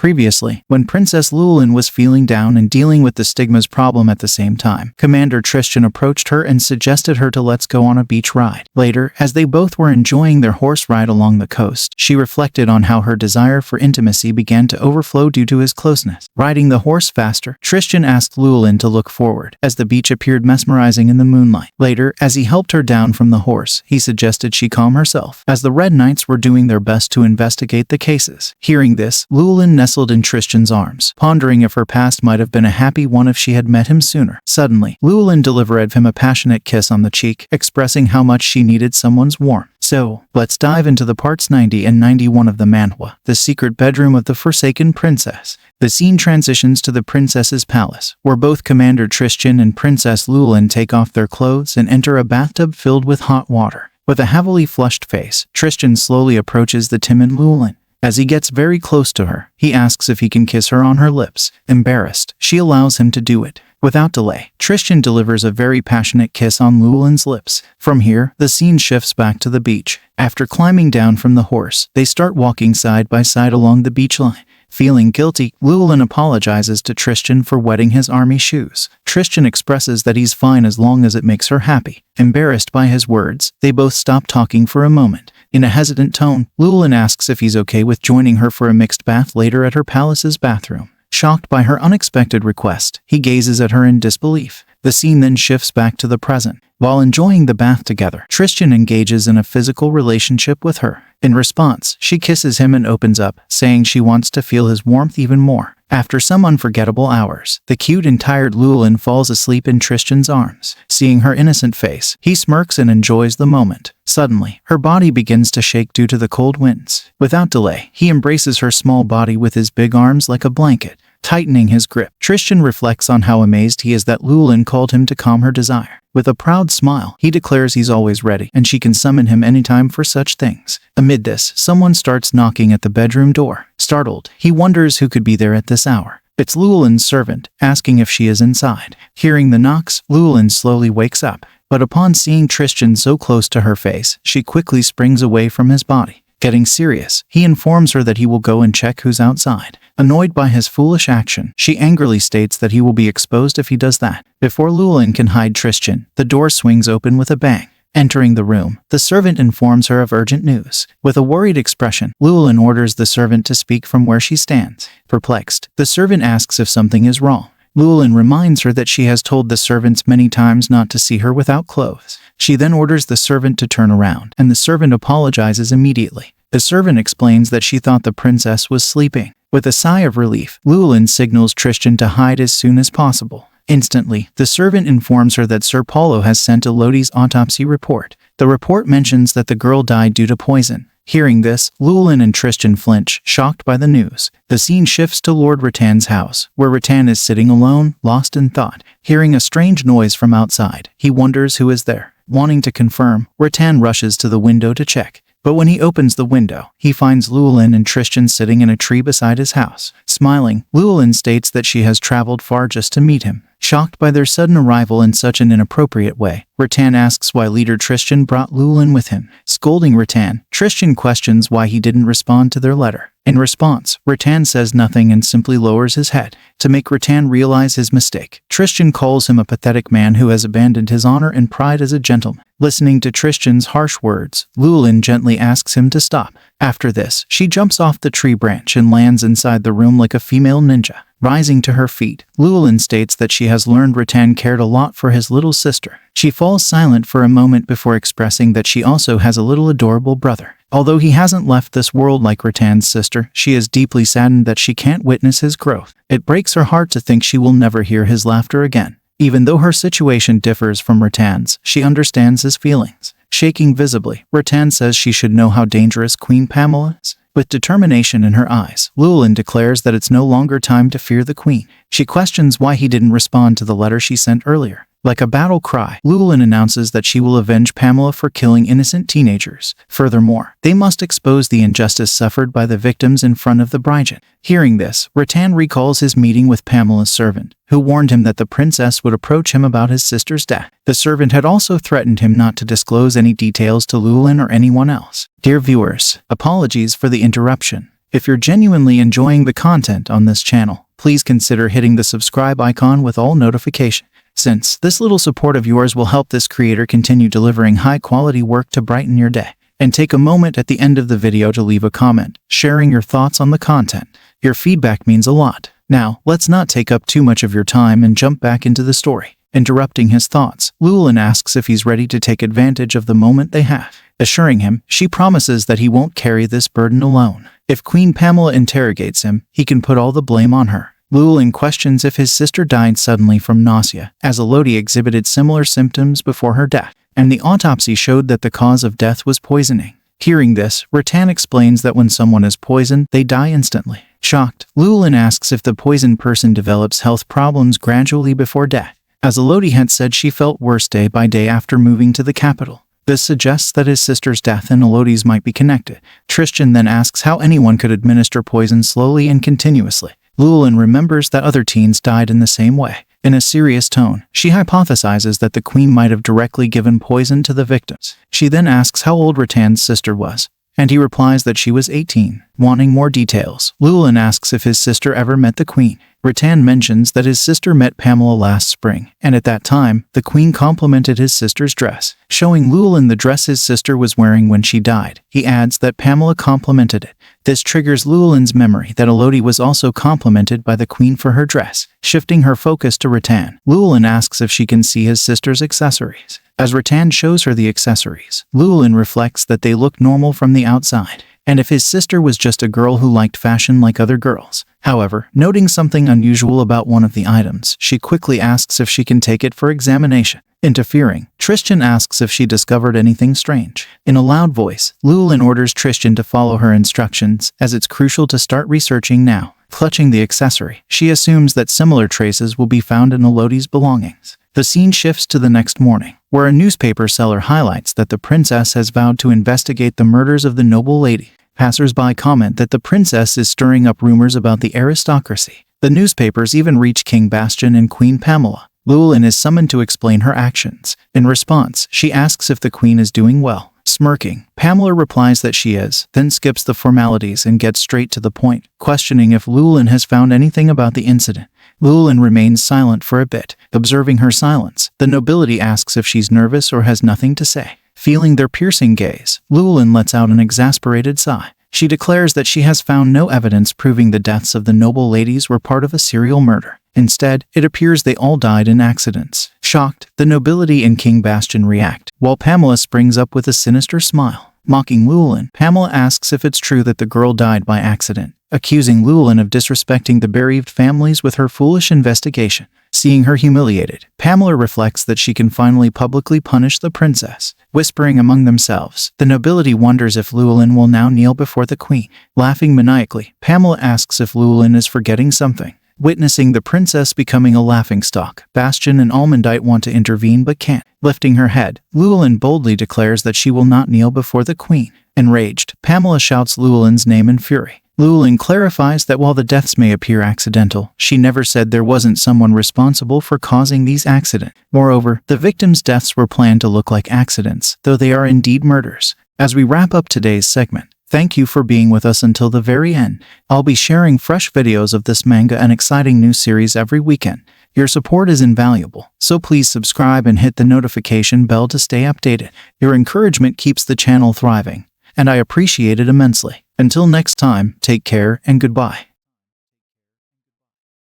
Previously, when Princess Lewellyn was feeling down and dealing with the stigmas problem at the same time, Commander Tristan approached her and suggested her to let's go on a beach ride. Later, as they both were enjoying their horse ride along the coast, she reflected on how her desire for intimacy began to overflow due to his closeness. Riding the horse faster, Tristan asked Lewellyn to look forward, as the beach appeared mesmerizing in the moonlight. Later, as he helped her down from the horse, he suggested she calm herself, as the Red Knights were doing their best to investigate the cases. Hearing this, Lewellyn nestled in Tristan's arms, pondering if her past might have been a happy one if she had met him sooner. Suddenly, Lewellyn delivered him a passionate kiss on the cheek, expressing how much she needed someone's warmth. So, let's dive into the parts 90 and 91 of the manhwa, The Secret Bedroom of the Forsaken Princess. The scene transitions to the princess's palace, where both Commander Tristan and Princess Lewellyn take off their clothes and enter a bathtub filled with hot water. With a heavily flushed face, Tristan slowly approaches the timid Lewellyn. As he gets very close to her, he asks if he can kiss her on her lips. Embarrassed, she allows him to do it. Without delay, Tristan delivers a very passionate kiss on Lewellyn's lips. From here, the scene shifts back to the beach. After climbing down from the horse, they start walking side by side along the beach line. Feeling guilty, Lewellyn apologizes to Tristan for wetting his army shoes. Tristan expresses that he's fine as long as it makes her happy. Embarrassed by his words, they both stop talking for a moment. In a hesitant tone, Lewellyn asks if he's okay with joining her for a mixed bath later at her palace's bathroom. Shocked by her unexpected request, he gazes at her in disbelief. The scene then shifts back to the present. While enjoying the bath together, Tristan engages in a physical relationship with her. In response, she kisses him and opens up, saying she wants to feel his warmth even more. After some unforgettable hours, the cute and tired Lewellyn falls asleep in Tristan's arms. Seeing her innocent face, he smirks and enjoys the moment. Suddenly, her body begins to shake due to the cold winds. Without delay, he embraces her small body with his big arms like a blanket, tightening his grip. Tristan reflects on how amazed he is that Lewellyn called him to calm her desire. With a proud smile, he declares he's always ready, and she can summon him anytime for such things. Amid this, someone starts knocking at the bedroom door. Startled, he wonders who could be there at this hour. It's Lewellyn's servant, asking if she is inside. Hearing the knocks, Lewellyn slowly wakes up, but upon seeing Tristan so close to her face, she quickly springs away from his body. Getting serious, he informs her that he will go and check who's outside. Annoyed by his foolish action, she angrily states that he will be exposed if he does that. Before Lewellyn can hide Tristan, the door swings open with a bang. Entering the room, the servant informs her of urgent news. With a worried expression, Lewellyn orders the servant to speak from where she stands. Perplexed, the servant asks if something is wrong. Lewellyn reminds her that she has told the servants many times not to see her without clothes. She then orders the servant to turn around, and the servant apologizes immediately. The servant explains that she thought the princess was sleeping. With a sigh of relief, Lewellyn signals Tristan to hide as soon as possible. Instantly, the servant informs her that Sir Paulo has sent a Lodi's autopsy report. The report mentions that the girl died due to poison. Hearing this, Lewellyn and Tristan flinch, shocked by the news. The scene shifts to Lord Rattan's house, where Rattan is sitting alone, lost in thought. Hearing a strange noise from outside, he wonders who is there. Wanting to confirm, Rattan rushes to the window to check. But when he opens the window, he finds Lewellyn and Tristan sitting in a tree beside his house. Smiling, Lewellyn states that she has traveled far just to meet him. Shocked by their sudden arrival in such an inappropriate way, Rattan asks why leader Tristan brought Lewellyn with him. Scolding Rattan, Tristan questions why he didn't respond to their letter. In response, Rattan says nothing and simply lowers his head. To make Rattan realize his mistake, Tristan calls him a pathetic man who has abandoned his honor and pride as a gentleman. Listening to Tristan's harsh words, Lewellyn gently asks him to stop. After this, she jumps off the tree branch and lands inside the room like a female ninja. Rising to her feet, Lewellyn states that she has learned Rattan cared a lot for his little sister. She falls silent for a moment before expressing that she also has a little adorable brother. Although he hasn't left this world like Rattan's sister, she is deeply saddened that she can't witness his growth. It breaks her heart to think she will never hear his laughter again. Even though her situation differs from Rattan's, she understands his feelings. Shaking visibly, Rattan says she should know how dangerous Queen Pamela is. With determination in her eyes, Lewellyn declares that it's no longer time to fear the queen. She questions why he didn't respond to the letter she sent earlier. Like a battle cry, Lewellyn announces that she will avenge Pamela for killing innocent teenagers. Furthermore, they must expose the injustice suffered by the victims in front of the Brygen. Hearing this, Rattan recalls his meeting with Pamela's servant, who warned him that the princess would approach him about his sister's death. The servant had also threatened him not to disclose any details to Lewellyn or anyone else. Dear viewers, apologies for the interruption. If you're genuinely enjoying the content on this channel, please consider hitting the subscribe icon with all notifications, since this little support of yours will help this creator continue delivering high-quality work to brighten your day. And take a moment at the end of the video to leave a comment, sharing your thoughts on the content. Your feedback means a lot. Now, let's not take up too much of your time and jump back into the story. Interrupting his thoughts, Lewellyn asks if he's ready to take advantage of the moment they have. Assuring him, she promises that he won't carry this burden alone. If Queen Pamela interrogates him, he can put all the blame on her. Lewellyn questions if his sister died suddenly from nausea, as Elodie exhibited similar symptoms before her death, and the autopsy showed that the cause of death was poisoning. Hearing this, Rattan explains that when someone is poisoned, they die instantly. Shocked, Lewellyn asks if the poisoned person develops health problems gradually before death, as Elodie had said she felt worse day by day after moving to the capital. This suggests that his sister's death and Elodie's might be connected. Tristan then asks how anyone could administer poison slowly and continuously. Lewellyn remembers that other teens died in the same way. In a serious tone, she hypothesizes that the queen might have directly given poison to the victims. She then asks how old Rattan's sister was, and he replies that she was 18. Wanting more details, Lewellyn asks if his sister ever met the queen. Rattan mentions that his sister met Pamela last spring, and at that time, the queen complimented his sister's dress, showing Lewellyn the dress his sister was wearing when she died. He adds that Pamela complimented it. This triggers Lewellyn's memory that Elodie was also complimented by the queen for her dress. Shifting her focus to Rattan, Lewellyn asks if she can see his sister's accessories. As Rattan shows her the accessories, Lewellyn reflects that they look normal from the outside, and if his sister was just a girl who liked fashion like other girls. However, noting something unusual about one of the items, she quickly asks if she can take it for examination. Interfering, Tristan asks if she discovered anything strange. In a loud voice, Lewellyn orders Tristan to follow her instructions, as it's crucial to start researching now. Clutching the accessory, she assumes that similar traces will be found in Elodie's belongings. The scene shifts to the next morning, where a newspaper seller highlights that the princess has vowed to investigate the murders of the noble lady. Passers-by comment that the princess is stirring up rumors about the aristocracy. The newspapers even reach King Bastian and Queen Pamela. Lewellyn is summoned to explain her actions. In response, she asks if the queen is doing well. Smirking, Pamela replies that she is, then skips the formalities and gets straight to the point, questioning if Lewellyn has found anything about the incident. Lewellyn remains silent for a bit. Observing her silence, the nobility asks if she's nervous or has nothing to say. Feeling their piercing gaze, Lewellyn lets out an exasperated sigh. She declares that she has found no evidence proving the deaths of the noble ladies were part of a serial murder. Instead, it appears they all died in accidents. Shocked, the nobility and King Bastian react, while Pamela springs up with a sinister smile. Mocking Lewellyn, Pamela asks if it's true that the girl died by accident, accusing Lewellyn of disrespecting the bereaved families with her foolish investigation. Seeing her humiliated, Pamela reflects that she can finally publicly punish the princess. Whispering among themselves, the nobility wonders if Lewellyn will now kneel before the queen. Laughing maniacally, Pamela asks if Lewellyn is forgetting something. Witnessing the princess becoming a laughingstock, Bastian and Almondite want to intervene but can't. Lifting her head, Lewellyn boldly declares that she will not kneel before the queen. Enraged, Pamela shouts Lewellyn's name in fury. Lewellyn clarifies that while the deaths may appear accidental, she never said there wasn't someone responsible for causing these accidents. Moreover, the victims' deaths were planned to look like accidents, though they are indeed murders. As we wrap up today's segment, thank you for being with us until the very end. I'll be sharing fresh videos of this manga and exciting new series every weekend. Your support is invaluable, so please subscribe and hit the notification bell to stay updated. Your encouragement keeps the channel thriving, and I appreciate it immensely. Until next time, take care and goodbye.